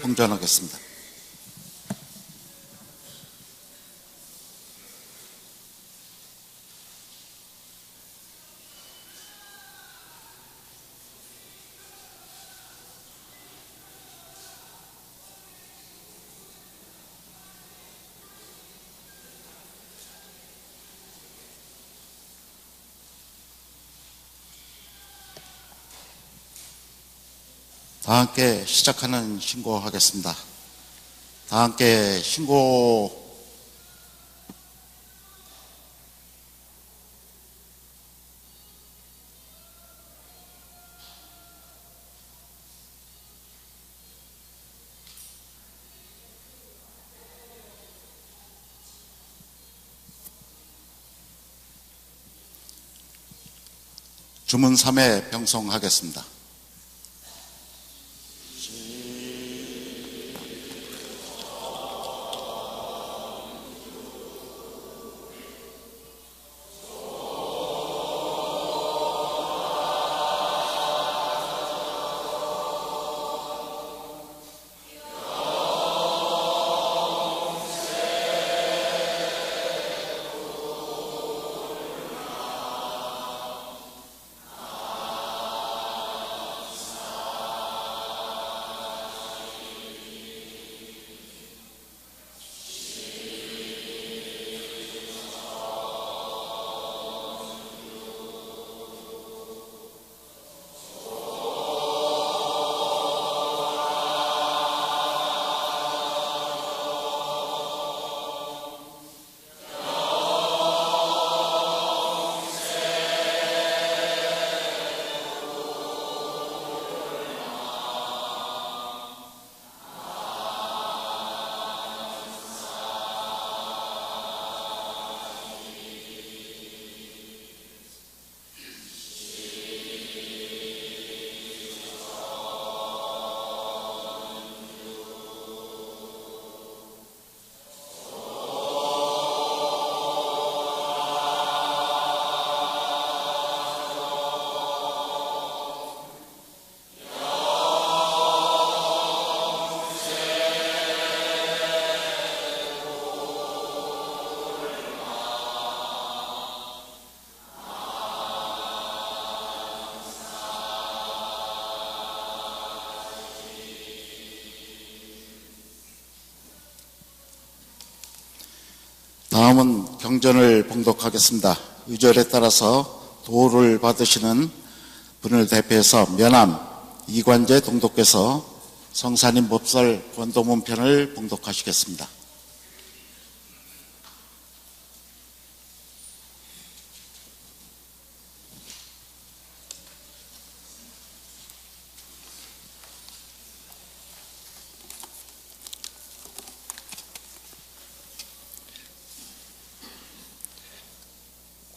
봉전하겠습니다. 다 함께 시작하는 신고하겠습니다. 다 함께 신고 주문 3회 병송하겠습니다. 다음은 경전을 봉독하겠습니다. 의절에 따라서 도를 받으시는 분을 대표해서 면암 이관재 동독께서 성산인 법설 권도문 편을 봉독하시겠습니다.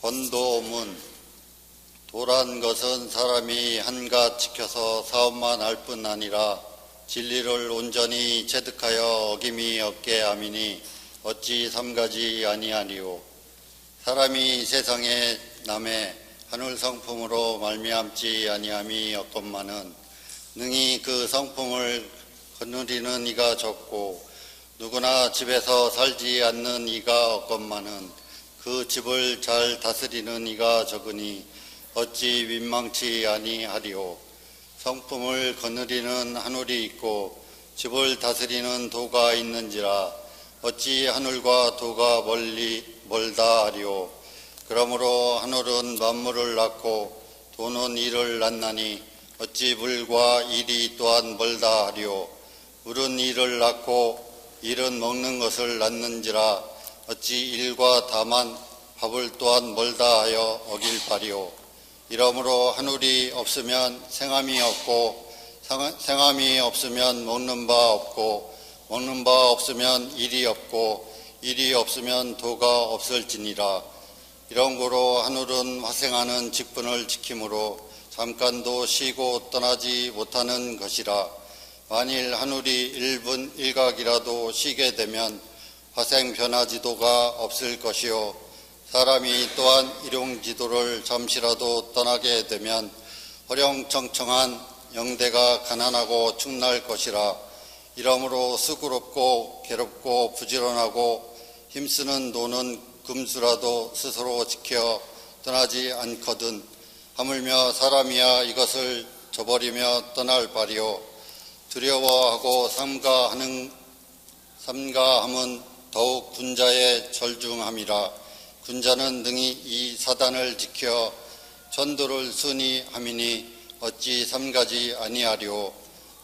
권도문. 도란 것은 사람이 한갓 지켜서 사업만 할 뿐 아니라 진리를 온전히 체득하여 어김이 없게 함이니 어찌 삼가지 아니하리요. 사람이 세상에 남의 하늘 성품으로 말미암지 아니함이 없건만은 능히 그 성품을 거느리는 이가 적고 누구나 집에서 살지 않는 이가 없건만은 그 집을 잘 다스리는 이가 적으니 어찌 민망치 아니하리요. 성품을 거느리는 하늘이 있고 집을 다스리는 도가 있는지라 어찌 하늘과 도가 멀다 하리요. 그러므로 하늘은 만물을 낳고 도는 이를 낳나니 어찌 물과 일이 또한 멀다 하리요. 물은 이를 낳고 일은 먹는 것을 낳는지라 어찌 일과 다만 밥을 또한 멀다 하여 어길 바리요. 이러므로 하늘이 없으면 생함이 없고 생함이 없으면 먹는 바 없고 먹는 바 없으면 일이 없고 일이 없으면 도가 없을지니라. 이런 고로 하늘은 화생하는 직분을 지킴으로 잠깐도 쉬고 떠나지 못하는 것이라. 만일 하늘이 1분 1각이라도 쉬게 되면 화생 변화지도가 없을 것이요. 사람이 또한 일용지도를 잠시라도 떠나게 되면 허령청청한 영대가 가난하고 축날 것이라. 이러므로 수고롭고 괴롭고 부지런하고 힘쓰는 노는 금수라도 스스로 지켜 떠나지 않거든 하물며 사람이야 이것을 저버리며 떠날 바리요 두려워하고 삼가함은 더욱 군자의 절중함이라. 군자는 능히 이 사단을 지켜 천도를 순히 함이니 어찌 삼가지 아니하리오.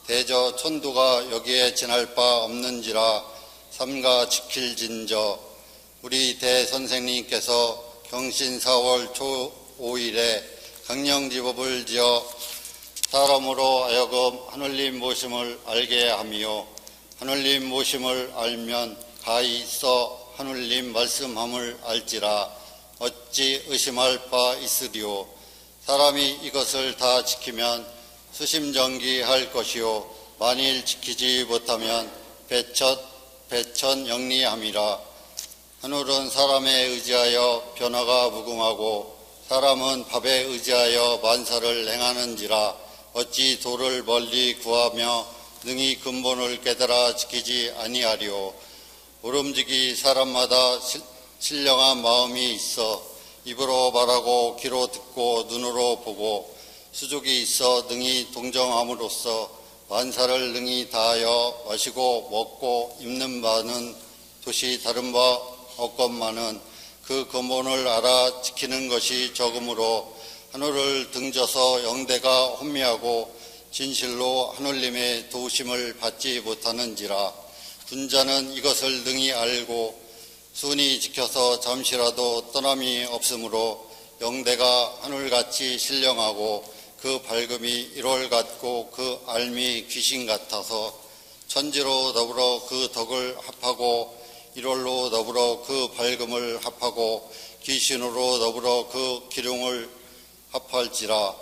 대저 천도가 여기에 지날 바 없는지라 삼가 지킬진저. 우리 대선생님께서 경신 4월 초 5일에 강령지법을 지어 사람으로 하여금 하늘님 모심을 알게 하며 하늘님 모심을 알면 가히 있어 하늘님 말씀함을 알지라. 어찌 의심할 바 있으리오. 사람이 이것을 다 지키면 수심정기할 것이요 만일 지키지 못하면 배천영리함이라. 하늘은 사람에 의지하여 변화가 무궁하고 사람은 밥에 의지하여 만사를 행하는지라. 어찌 도를 멀리 구하며 능히 근본을 깨달아 지키지 아니하리오. 오름지기 사람마다 신령한 마음이 있어 입으로 말하고 귀로 듣고 눈으로 보고 수족이 있어 능히 동정함으로써 만사를 능히 다하여 마시고 먹고 입는 바는 도시 다른 바 없건만은 그 근본을 알아 지키는 것이 적으므로 하늘을 등져서 영대가 혼미하고 진실로 하늘님의 도우심을 받지 못하는지라. 군자는 이것을 능히 알고 순히 지켜서 잠시라도 떠남이 없으므로 영대가 하늘같이 신령하고 그 밝음이 1월 같고 그 알미 귀신 같아서 천지로 더불어 그 덕을 합하고 1월로 더불어 그 밝음을 합하고 귀신으로 더불어 그 기륭을 합할지라.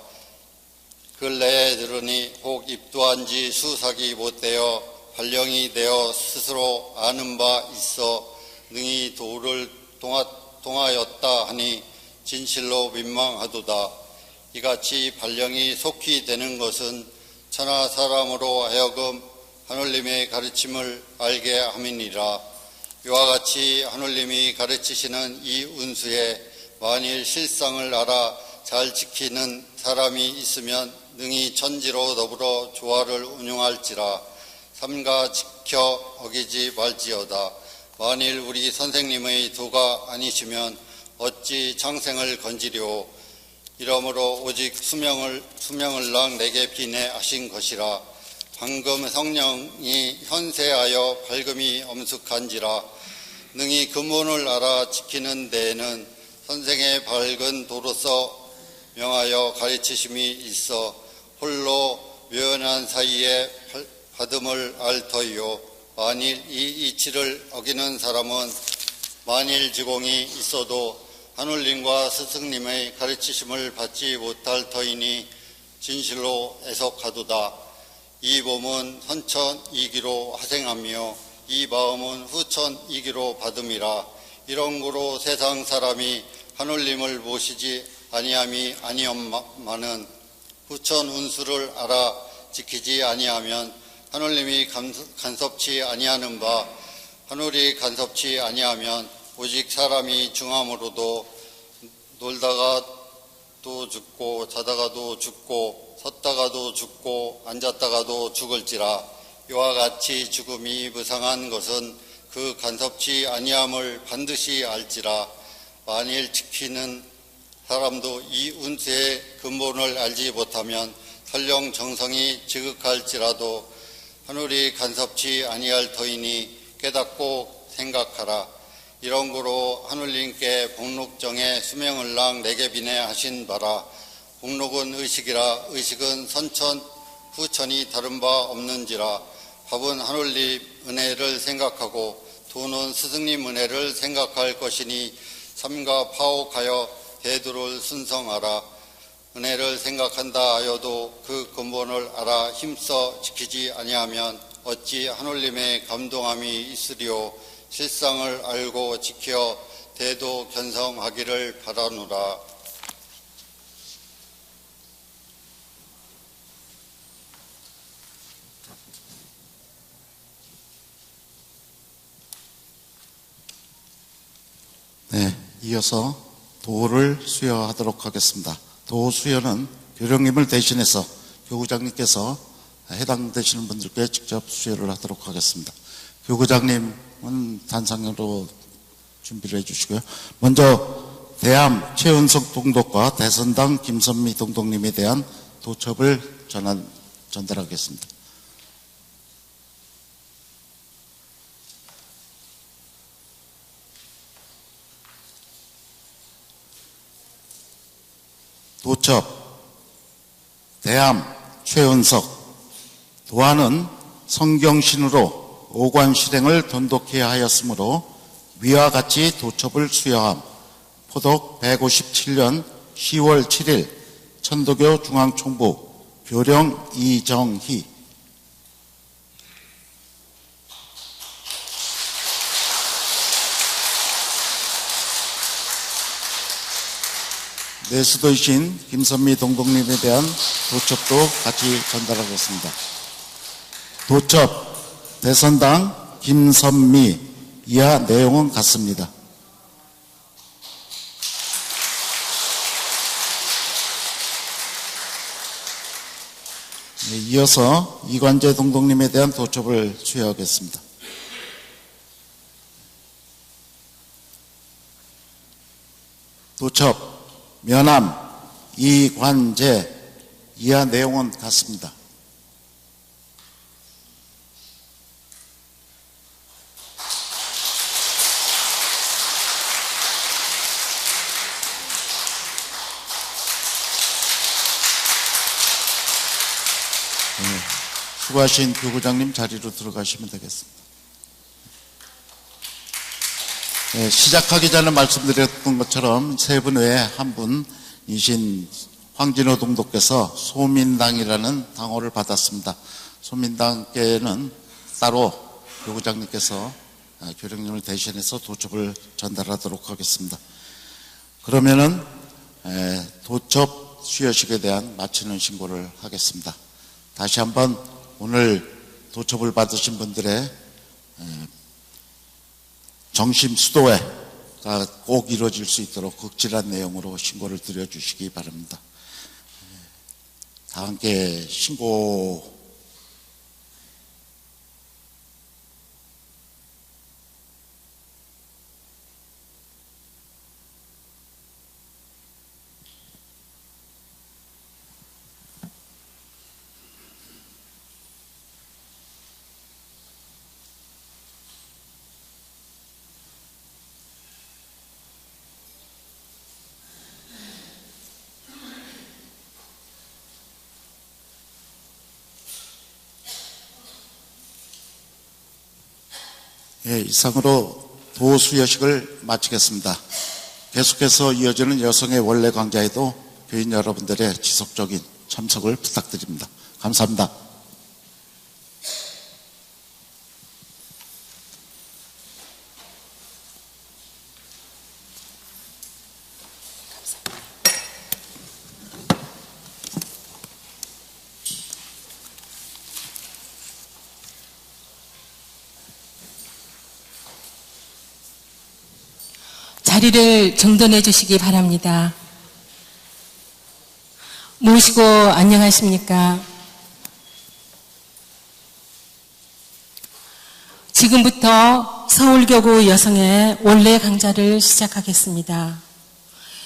근래에 들으니 혹 입도한 지 수삭이 못되어 발령이 되어 스스로 아는 바 있어 능히 도를 동하였다 하니 진실로 민망하도다. 이같이 발령이 속히 되는 것은 천하 사람으로 하여금 하늘님의 가르침을 알게 함이니라. 이와 같이 하늘님이 가르치시는 이 운수에 만일 실상을 알아 잘 지키는 사람이 있으면 능히 천지로 더불어 조화를 운용할지라. 삼가 지켜 어기지 말지어다. 만일 우리 선생님의 도가 아니시면 어찌 창생을 건지리오. 이러므로 오직 수명을랑 내게 비내하신 것이라. 방금 성령이 현세하여 밝음이 엄숙한지라. 능히 근본을 알아 지키는 데에는 선생의 밝은 도로서 명하여 가르치심이 있어 홀로 묘연한 사이에 받음을 알 터이요. 만일 이 이치를 어기는 사람은 만일 지공이 있어도 하늘님과 스승님의 가르치심을 받지 못할 터이니 진실로 애석하도다. 이 몸은 선천이기로 하생하며 이 마음은 후천이기로 받음이라. 이런 고로 세상 사람이 하늘님을 모시지 아니함이 아니엄마는 후천 운수를 알아 지키지 아니하면 하늘님이 간섭치 아니하는 바 하늘이 간섭치 아니하면 오직 사람이 중함으로도 놀다가도 죽고 자다가도 죽고 섰다가도 죽고 앉았다가도 죽을지라. 이와 같이 죽음이 무상한 것은 그 간섭치 아니함을 반드시 알지라. 만일 지키는 사람도 이 운세의 근본을 알지 못하면 설령 정성이 지극할지라도 하늘이 간섭치 아니할 터이니 깨닫고 생각하라. 이런 거로 하늘님께 복록정에 수명을랑 내게 비내하신 바라. 복록은 의식이라. 의식은 선천 후천이 다른 바 없는지라. 밥은 하늘님 은혜를 생각하고 도는 스승님 은혜를 생각할 것이니 삼가 파옥하여 대도를 순성하라. 은혜를 생각한다 하여도 그 근본을 알아 힘써 지키지 아니하면 어찌 하늘님의 감동함이 있으리오. 실상을 알고 지켜 대도 견성하기를 바라노라. 이어서 도를 수여하도록 하겠습니다. 도 수여는 교령님을 대신해서 교구장님께서 해당되시는 분들께 직접 수여를 하도록 하겠습니다. 교구장님은 단상으로 준비를 해주시고요. 먼저 대암 최은석 동독과 대선당 김선미 동독님에 대한 도첩을 전달하겠습니다. 도첩 대암 최은석. 도안은 성경신으로 오관 실행을 돈독해야 하였으므로 위와 같이 도첩을 수여함. 포독 157년 10월 7일 천도교 중앙총부 교령 이정희. 내수도이신 김선미 동독님에 대한 도첩도 같이 전달하겠습니다. 도첩 대선당 김선미. 이하 내용은 같습니다. 이어서 이관재 동독님에 대한 도첩을 수여하겠습니다. 도첩 면함 이관재. 이하 내용은 같습니다. 수고하신 교구장님 자리로 들어가시면 되겠습니다. 시작하기 전에 말씀드렸던 것처럼 세 분 외에 한 분이신 황진호 동독께서 소민당이라는 당호를 받았습니다. 소민당께는 따로 교구장님께서 교령님을 대신해서 도첩을 전달하도록 하겠습니다. 그러면은 도첩 수여식에 대한 마치는 신고를 하겠습니다. 다시 한번 오늘 도첩을 받으신 분들의 정심 수도회가 꼭 이루어질 수 있도록 극진한 내용으로 신고를 드려주시기 바랍니다. 다 함께 신고. 이상으로 도수여식을 마치겠습니다. 계속해서 이어지는 여성의 원래 강좌에도 교인 여러분들의 지속적인 참석을 부탁드립니다. 감사합니다. 자리를 정돈해 주시기 바랍니다. 모시고 안녕하십니까? 지금부터 서울교구 여성의 원래 강좌를 시작하겠습니다.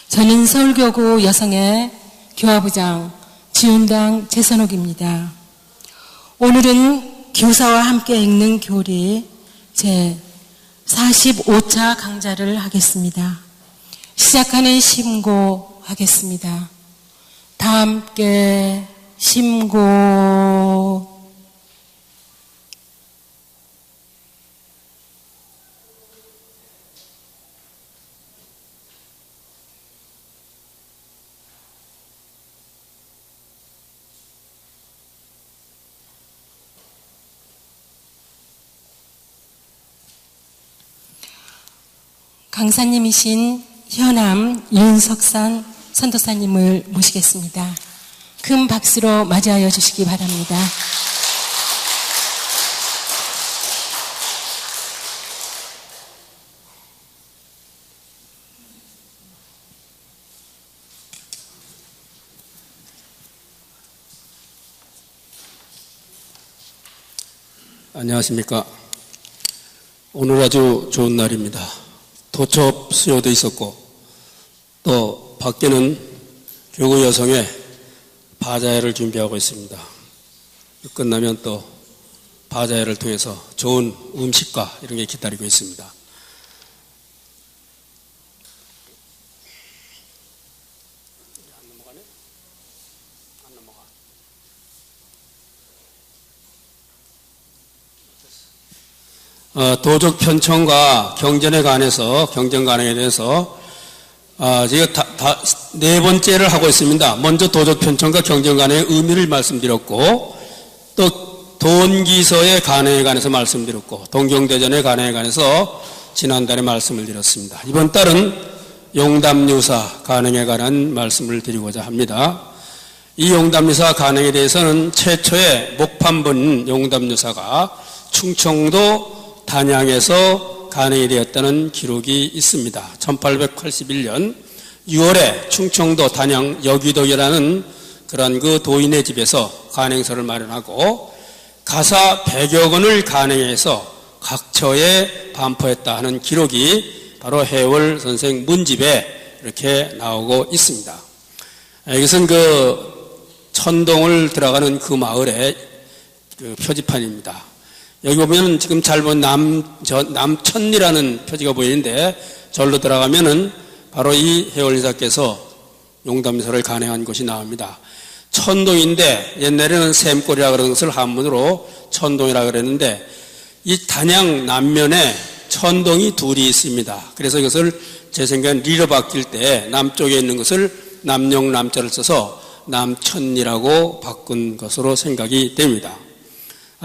저는 서울교구 여성의 교화부장 지훈당 재선옥입니다. 오늘은 교사와 함께 읽는 교리 제 45차 강좌를 하겠습니다. 시작하는 심고하겠습니다. 다 함께 심고. 강사님이신 현암 윤석산 선도사님을 모시겠습니다. 큰 박수로 맞이하여 주시기 바랍니다. 안녕하십니까. 오늘 아주 좋은 날입니다. 도첩 수요도 있었고 또 밖에는 교구 여성의 바자회를 준비하고 있습니다. 끝나면 또 바자회를 통해서 좋은 음식과 이런 게 기다리고 있습니다. 도적 편청과 경전에 관해서 경전 관행에 대해서 제가 네 번째를 하고 있습니다. 먼저 도적 편청과 경전 관행의 의미를 말씀드렸고 또 돈기서의 관행에 관해서 말씀드렸고 동경대전의 관행에 관해서 지난달에 말씀을 드렸습니다. 이번 달은 용담유사 관행에 관한 말씀을 드리고자 합니다. 이 용담유사 관행에 대해서는 최초의 목판본 용담유사가 충청도 단양에서 간행이 되었다는 기록이 있습니다. 1881년 6월에 충청도 단양 여기덕이라는 그런 그 도인의 집에서 간행서를 마련하고 가사 100여 권을 간행해서 각처에 반포했다 하는 기록이 바로 해월 선생 문집에 이렇게 나오고 있습니다. 이것은 그 천동을 들어가는 그 마을의 그 표지판입니다. 여기 보면 지금 잘 본 남천리라는 표지가 보이는데 절로 들어가면은 바로 이 해월이사께서 용담유사를 간행한 곳이 나옵니다. 천동인데 옛날에는 샘골이라 그러는 것을 한문으로 천동이라 그랬는데 이 단양 남면에 천동이 둘이 있습니다. 그래서 이것을 제 생각엔 리로 바뀔 때 남쪽에 있는 것을 남용 남자를 써서 남천리라고 바꾼 것으로 생각이 됩니다.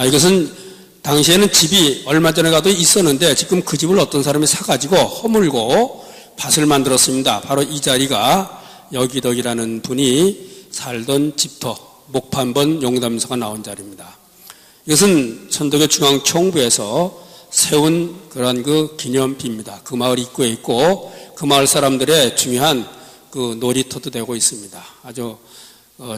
이것은 당시에는 집이 얼마 전에 가도 있었는데 지금 그 집을 어떤 사람이 사가지고 허물고 밭을 만들었습니다. 바로 이 자리가 여기덕이라는 분이 살던 집터 목판본 용담유사가 나온 자리입니다. 이것은 천덕의 중앙총부에서 세운 그런 그 기념비입니다. 그 마을 입구에 있고 그 마을 사람들의 중요한 그 놀이터도 되고 있습니다. 아주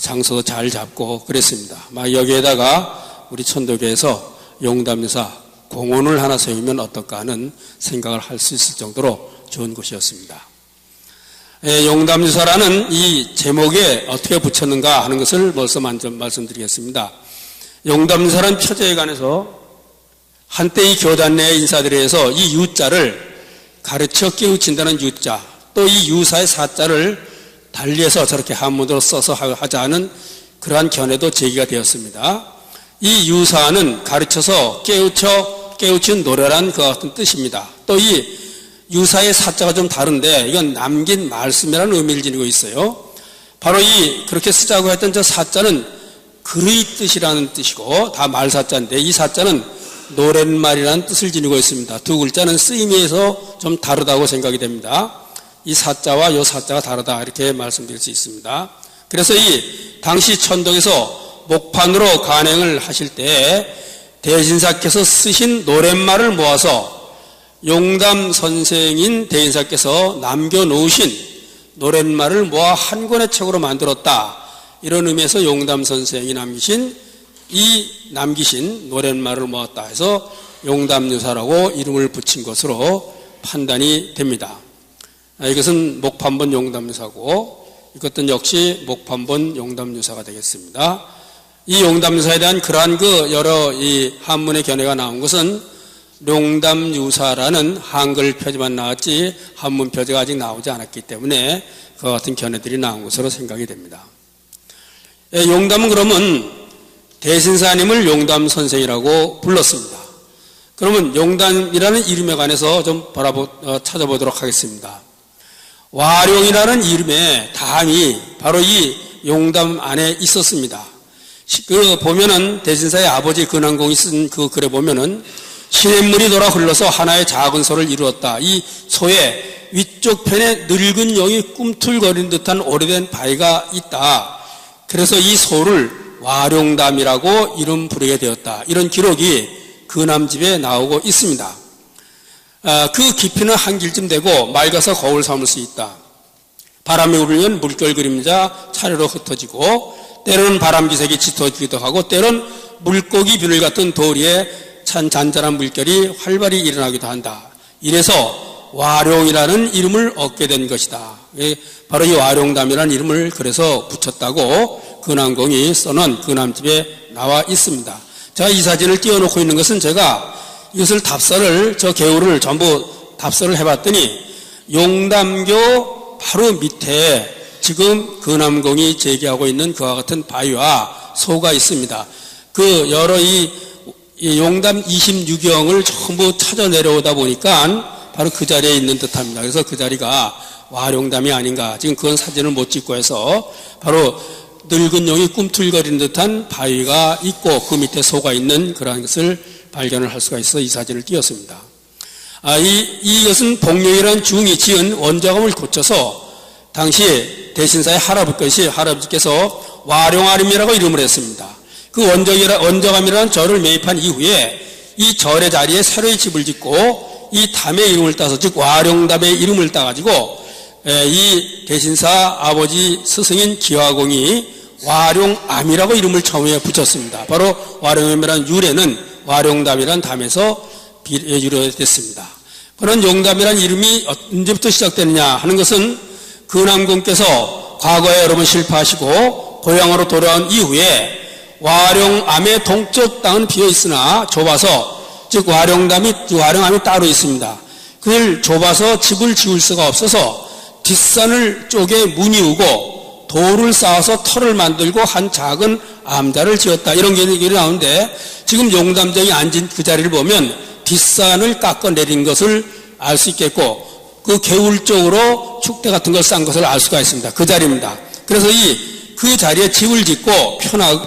장소도 잘 잡고 그랬습니다. 여기에다가 우리 천덕에서 용담유사 공원을 하나 세우면 어떨까 하는 생각을 할 수 있을 정도로 좋은 곳이었습니다. 용담유사라는 이 제목에 어떻게 붙였는가 하는 것을 벌써 먼저 말씀드리겠습니다. 용담유사라는 표제에 관해서 한때 이 교단 내 인사들에 의해서 이 유자를 가르쳐 깨우친다는 유자 또 이 유사의 사자를 달리해서 저렇게 한문으로 써서 하자 하는 그러한 견해도 제기가 되었습니다. 이 유사는 가르쳐서 깨우친 노래란 그 같은 뜻입니다. 또 이 유사의 사자가 좀 다른데 이건 남긴 말씀이라는 의미를 지니고 있어요. 바로 그렇게 쓰자고 했던 저 사자는 글의 뜻이라는 뜻이고 다 말사자인데 이 사자는 노랫말이라는 뜻을 지니고 있습니다. 두 글자는 쓰임에서 좀 다르다고 생각이 됩니다. 이 사자와 요 사자가 다르다 이렇게 말씀드릴 수 있습니다. 그래서 이 당시 천동에서 목판으로 간행을 하실 때 대신사께서 쓰신 노랫말을 모아서 용담 선생인 대인사께서 남겨놓으신 노랫말을 모아 한 권의 책으로 만들었다. 이런 의미에서 용담 선생이 남기신 노랫말을 모았다 해서 용담유사라고 이름을 붙인 것으로 판단이 됩니다. 이것은 목판본 용담유사고 이것도 역시 목판본 용담유사가 되겠습니다. 이 용담유사에 대한 그러한 그 여러 이 한문의 견해가 나온 것은 용담유사라는 한글 표지만 나왔지 한문 표지가 아직 나오지 않았기 때문에 그와 같은 견해들이 나온 것으로 생각이 됩니다. 용담은 그러면 대신사님을 용담 선생이라고 불렀습니다. 그러면 용담이라는 이름에 관해서 좀 찾아보도록 하겠습니다. 와룡이라는 이름의 담이 바로 이 용담 안에 있었습니다. 보면은 대신사의 아버지 근한공이 쓴 그 글에 보면은 시냇물이 돌아 흘러서 하나의 작은 소를 이루었다. 이 소의 위쪽 편에 늙은 용이 꿈틀거리는 듯한 오래된 바위가 있다. 그래서 이 소를 와룡담이라고 이름 부르게 되었다. 이런 기록이 근함집에 나오고 있습니다. 그 깊이는 한 길쯤 되고 맑아서 거울 삼을 수 있다. 바람이 불면 물결 그림자 차례로 흩어지고 때로는 바람기색이 짙어지기도 하고 때로는 물고기 비늘 같은 돌 위에 찬 잔잔한 물결이 활발히 일어나기도 한다. 이래서 와룡이라는 이름을 얻게 된 것이다. 바로 이 와룡담이라는 이름을 그래서 붙였다고 근암공이 써놓은 근암집에 나와 있습니다. 제가 이 사진을 띄워놓고 있는 것은 제가 이것을 답사를, 저 개울을 전부 답사를 해봤더니 용담교 바로 밑에 지금 근암공이 제기하고 있는 그와 같은 바위와 소가 있습니다. 그 여러 이 용담 26형을 전부 찾아 내려오다 보니까 바로 그 자리에 있는 듯합니다. 그래서 그 자리가 와룡담이 아닌가. 지금 그건 사진을 못 찍고 해서 바로 늙은 용이 꿈틀거리는 듯한 바위가 있고 그 밑에 소가 있는 그러한 것을 발견을 할 수가 있어 이 사진을 띄웠습니다. 이것은 복룡이라는 중이 지은 원자감을 고쳐서 당시 대신사의 할아버지께서 와룡아림이라고 이름을 했습니다. 그 원저감이라는 절을 매입한 이후에 이 절의 자리에 새로이 집을 짓고 이 담의 이름을 따서, 즉 와룡담의 이름을 따가지고 이 대신사 아버지 스승인 기화공이 와룡암이라고 이름을 처음에 붙였습니다. 바로 와룡암이라는 유래는 와룡담이라는 담에서 유래됐습니다. 그런 용담이라는 이름이 언제부터 시작됐느냐 하는 것은 근암공께서 과거에 여러 번 실패하시고 고향으로 돌아온 이후에 와룡암의 동쪽 땅은 비어 있으나 좁아서, 즉 와룡암이 따로 있습니다. 그걸 좁아서 집을 지을 수가 없어서 뒷산을 쪽에 무늬우고 돌을 쌓아서 터를 만들고 한 작은 암자를 지었다. 이런 얘기가 나오는데 지금 용담정이 앉은 그 자리를 보면 뒷산을 깎아내린 것을 알 수 있겠고 그 개울 쪽으로 축대 같은 걸 싼 것을 알 수가 있습니다. 그 자리입니다. 그래서 그 자리에 집을 짓고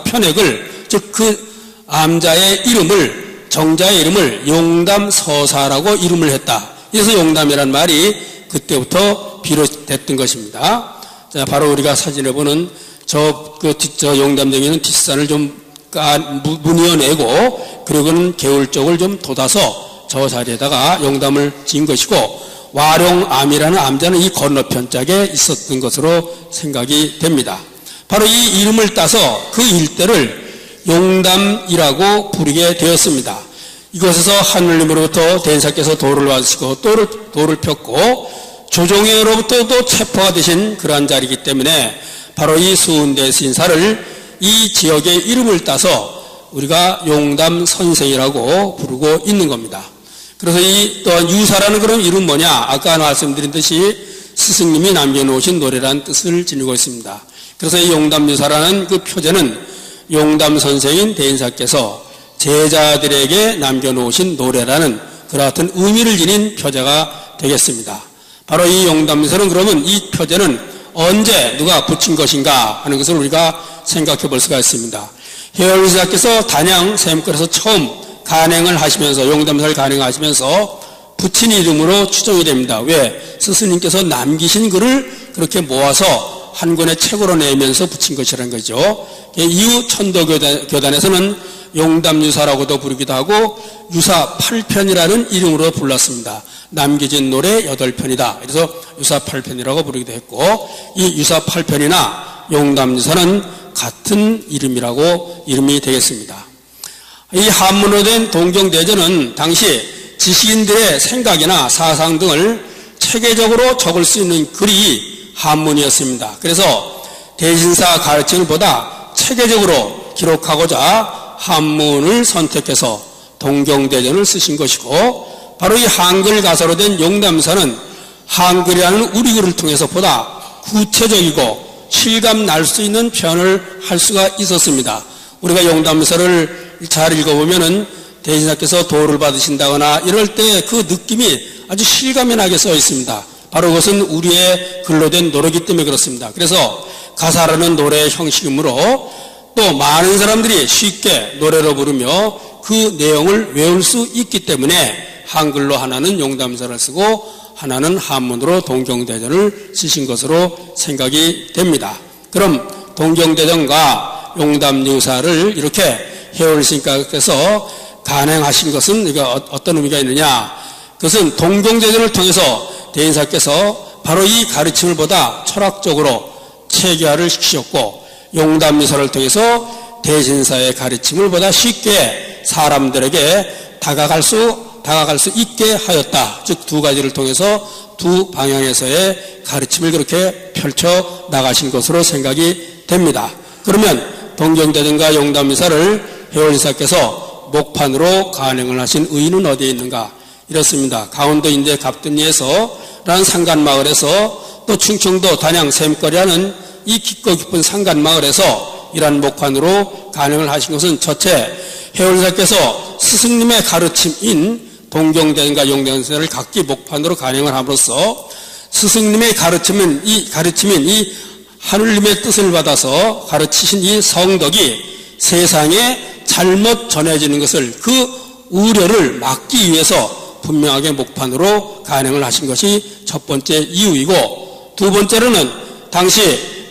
편액을, 즉 그 암자의 이름을, 정자의 이름을 용담서사라고 이름을 했다. 그래서 용담이라는 말이 그때부터 비롯됐던 것입니다. 자, 바로 우리가 사진에 보는 저 용담정에는 뒷산을 좀 무늬어내고 그리고는 개울 쪽을 좀 돋아서 저 자리에다가 용담을 지은 것이고 와룡암이라는 암자는 이 건너편 짝에 있었던 것으로 생각이 됩니다. 바로 이 이름을 따서 그 일대를 용담이라고 부르게 되었습니다. 이곳에서 하늘님으로부터 대인사께서 돌을 받으시고 돌을 폈고 조종회로부터도 체포가 되신 그러한 자리이기 때문에 바로 이 수은대신사를 이 지역의 이름을 따서 우리가 용담 선생이라고 부르고 있는 겁니다. 그래서 이 또한 유사라는 그런 이름 뭐냐? 아까 말씀드린 듯이 스승님이 남겨놓으신 노래라는 뜻을 지니고 있습니다. 그래서 이 용담유사라는 그 표제는 용담 선생인 대인사께서 제자들에게 남겨놓으신 노래라는 그와 같은 의미를 지닌 표제가 되겠습니다. 바로 이 용담유사는 그러면 이 표제는 언제 누가 붙인 것인가 하는 것을 우리가 생각해 볼 수가 있습니다. 혜월지사께서 단양 샘골에서 처음 간행을 하시면서 용담사를 간행하시면서 붙인 이름으로 추정이 됩니다. 왜? 스스님께서 남기신 글을 그렇게 모아서 한 권의 책으로 내면서 붙인 것이라는 거죠. 이후 천도교단에서는 용담유사라고도 부르기도 하고 유사 8편이라는 이름으로 불렀습니다. 남겨진 노래 8편이다. 그래서 유사 8편이라고 부르기도 했고 이 유사 8편이나 용담유사는 같은 이름이 되겠습니다. 이 한문으로 된 동경대전은 당시 지식인들의 생각이나 사상 등을 체계적으로 적을 수 있는 글이 한문이었습니다. 그래서 대신사 가르침을 보다 체계적으로 기록하고자 한문을 선택해서 동경대전을 쓰신 것이고 바로 이 한글 가사로 된 용담사는 한글이라는 우리글을 통해서 보다 구체적이고 실감 날 수 있는 표현을 할 수가 있었습니다. 우리가 용담사를 잘 읽어보면은 대신사께서 도를 받으신다거나 이럴 때 그 느낌이 아주 실감이 나게 써 있습니다. 바로 그것은 우리의 글로 된 노래이기 때문에 그렇습니다. 그래서 가사라는 노래의 형식이므로 또 많은 사람들이 쉽게 노래로 부르며 그 내용을 외울 수 있기 때문에 한글로 하나는 용담사를 쓰고 하나는 한문으로 동경대전을 쓰신 것으로 생각이 됩니다. 그럼 동경대전과 용담유사를 이렇게 혜월스님께서 간행하신 것은 어떤 의미가 있느냐? 그것은 동경대전을 통해서 대인사께서 바로 이 가르침을 보다 철학적으로 체계화를 시키셨고 용담유사를 통해서 대신사의 가르침을 보다 쉽게 사람들에게 다가갈 수 있게 하였다. 즉 두 가지를 통해서 두 방향에서의 가르침을 그렇게 펼쳐 나가신 것으로 생각이 됩니다. 그러면 동경대전과 용담미사를 회원리사께서 목판으로 간행을 하신 의의는 어디에 있는가? 이렇습니다. 강원도 인제 갑등리에서라는 산간마을에서 또 충청도 단양 샘거리라는 이 깊고 깊은 산간마을에서 이러한 목판으로 간행을 하신 것은 첫째, 회원리사께서 스승님의 가르침인 동경대전과 용담미사를 각기 목판으로 간행을 함으로써 스승님의 가르침인 이 하늘님의 뜻을 받아서 가르치신 이 성덕이 세상에 잘못 전해지는 것을 그 우려를 막기 위해서 분명하게 목판으로 간행을 하신 것이 첫 번째 이유이고, 두 번째로는 당시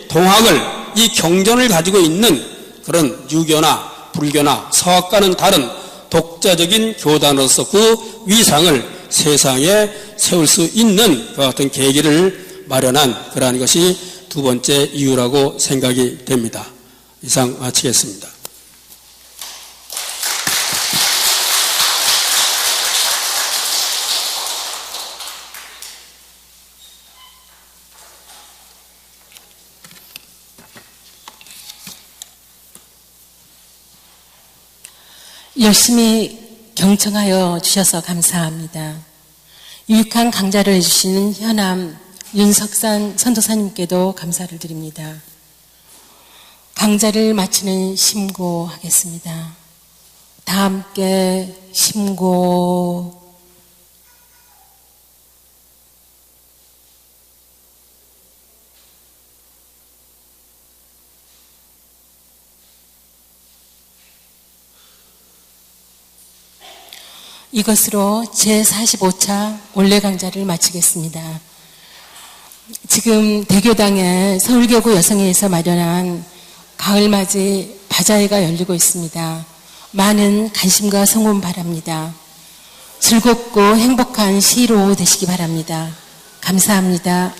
동학을 이 경전을 가지고 있는 그런 유교나 불교나 서학과는 다른 독자적인 교단으로서 그 위상을 세상에 세울 수 있는 그 같은 계기를 마련한 그러한 것이 두 번째 이유라고 생각이 됩니다. 이상 마치겠습니다. 열심히 경청하여 주셔서 감사합니다. 유익한 강좌를 해주시는 현암 윤석산 선도사님께도 감사를 드립니다. 강좌를 마치는 심고하겠습니다. 다 함께 심고. 이것으로 제45차 원래 강좌를 마치겠습니다. 지금 대교당의 서울교구 여성회에서 마련한 가을맞이 바자회가 열리고 있습니다. 많은 관심과 성원 바랍니다. 즐겁고 행복한 시로 되시기 바랍니다. 감사합니다.